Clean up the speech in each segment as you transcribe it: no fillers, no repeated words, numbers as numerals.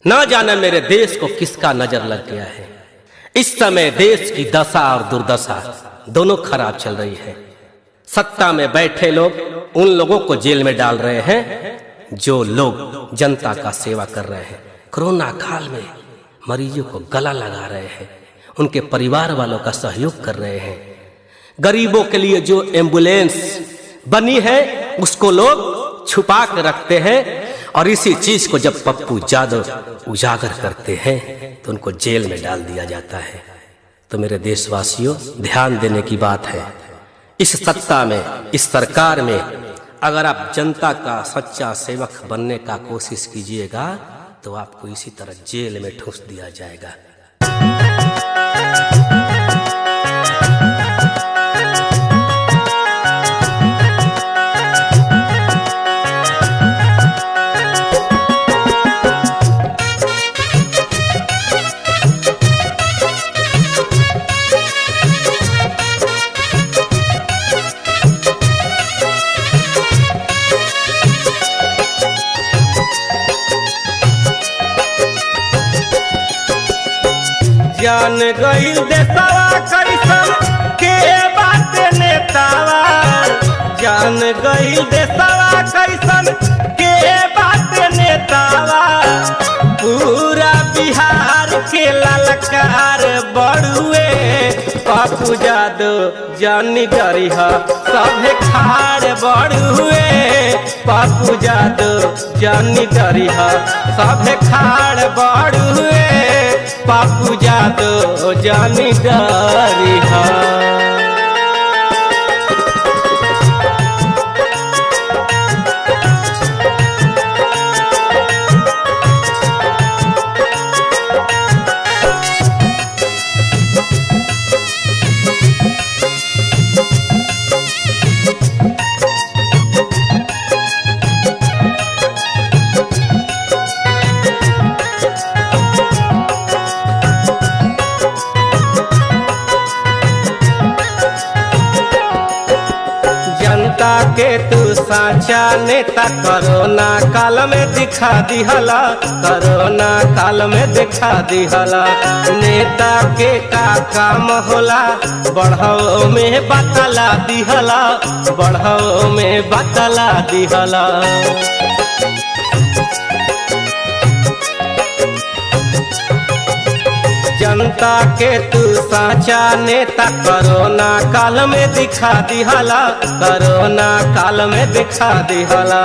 ना जाने मेरे देश को किसका नजर लग गया है। इस समय देश की दशा और दुर्दशा दोनों खराब चल रही है। सत्ता में बैठे लोग उन लोगों को जेल में डाल रहे हैं जो लोग जनता का सेवा कर रहे हैं। कोरोना काल में मरीजों को गला लगा रहे हैं, उनके परिवार वालों का सहयोग कर रहे हैं। गरीबों के लिए जो एम्बुलेंस बनी है उसको लोग छुपा के रखते हैं और इसी चीज को जब पप्पू यादव उजागर करते हैं तो उनको जेल में डाल दिया जाता है। तो मेरे देशवासियों, ध्यान देने की बात है। इस सत्ता में, इस सरकार में अगर आप जनता का सच्चा सेवक बनने का कोशिश कीजिएगा तो आपको इसी तरह जेल में ठूंस दिया जाएगा। जान गईल देशवा कैसन के बात नेतावा, जान गईल देशवा कैसन के बात नेतावा। पूरा बिहार के ललकार बड़ुए पप्पू यादव जानी डरिह सभे खाड़ बड़ुए। पप्पू यादव जानी डरिह सभे खाड़ बड़ुए। पप्पू यादव जानी डरिह। के तू साचा नेता कोरोना काल में दिखा दिहला, कोरोना काल में दिखा दिहला। नेता के का काम होला बढ़ाओ में बतला दिहला, बढ़ाओ में बतला दिहला। जनता के तू साचा नेता कोरोना काल में दिखा दिहला, कोरोना काल में दिखा दिहला।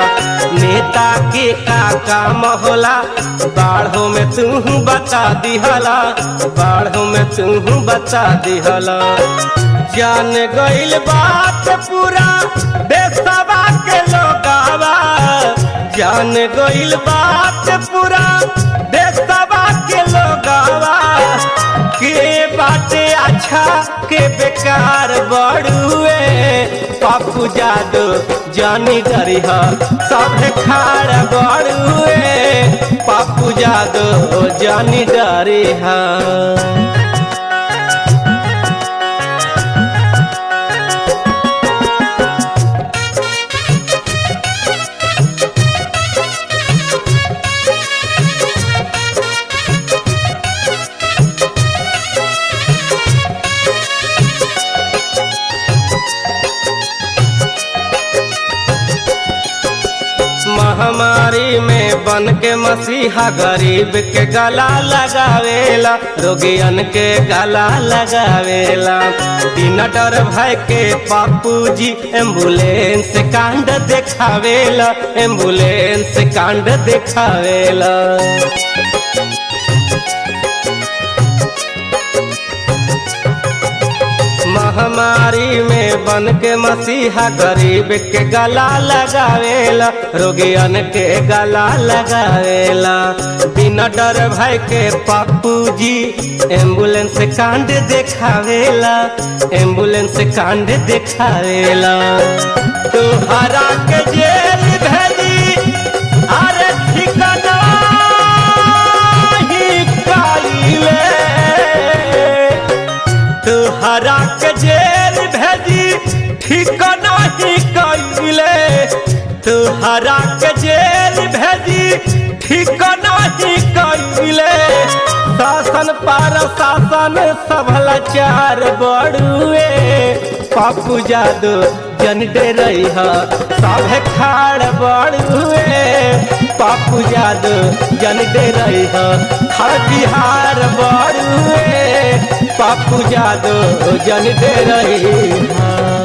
नेता के का काम होला बाढ़ों में तू बता दिहला, बाढ़ों में तू बता दिहला। जान गईल बात पूरा देशवा के लोगवा, जान गईल बात पूरा देशवा के लोगवा। के बाटे अच्छा के बेकार बड़ुए पप्पू यादव जानी डरिह सभे खाड़ बड़ुए। पप्पू यादव जानी डरिह। महामारी में बन के मसीहा गरीब के गला लगावेला, रोगियन के गला लगावेला। बिना डर भय के पप्पू जी एम्बुलेंस कांड देखावेला, एम्बुलेंस कांड देखावेला। महामारी में बन के मसीहा गरीब के गला लगावेला, रोगियन के गला लगावेला। बिना डर भय के पप्पू जी एम्बुलेंस कांड देखावेला, एम्बुलेंस कांड देखावेला। तोहरा के जेल भेजी अरे ठिकाना ही काइले, तोहरा के जेल भेजी ठिकाना ही काइले। तोहरा के जेल भेजी ठिकाना ही काइले। भइले शासन पर शासन सब लाचार बड़ुए पप्पू जादू जन डरई ह सभे खाड़ बड़ुए पप्पू जादू जन डरई ह हर बिहार बड़ुए पप्पू जादू जन डरई ह।